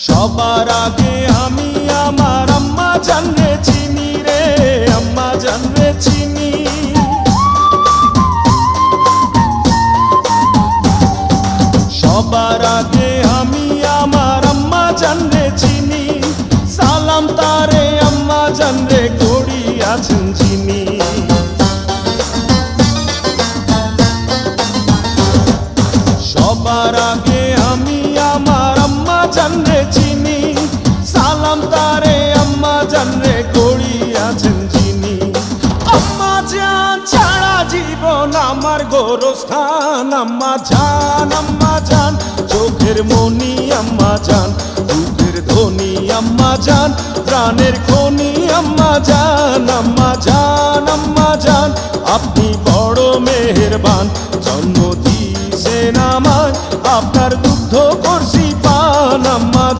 সবার আগে আমি আমার আম্মা জানরে চিনি রে, আম্মা জানরে চিনি। সবার আগে আমি আমার আম্মা জানরে চিনি, সালাম তারে আম্মা জানরে করি আছেন চিনি। সবার আগে আমি আমার আম্মা জানরে চিনি, সালাম তারে আম্মা জানরে করি আছেন চিনি। আম্মা জান ছাড়া জীবন আমার গোরস্থান, আম্মা জান চোখের মনি আম্মা জান, বুকের ধ্বনি আম্মা জান, প্রাণের খনি আম্মা জান। আপনি বড় মেহেরবান,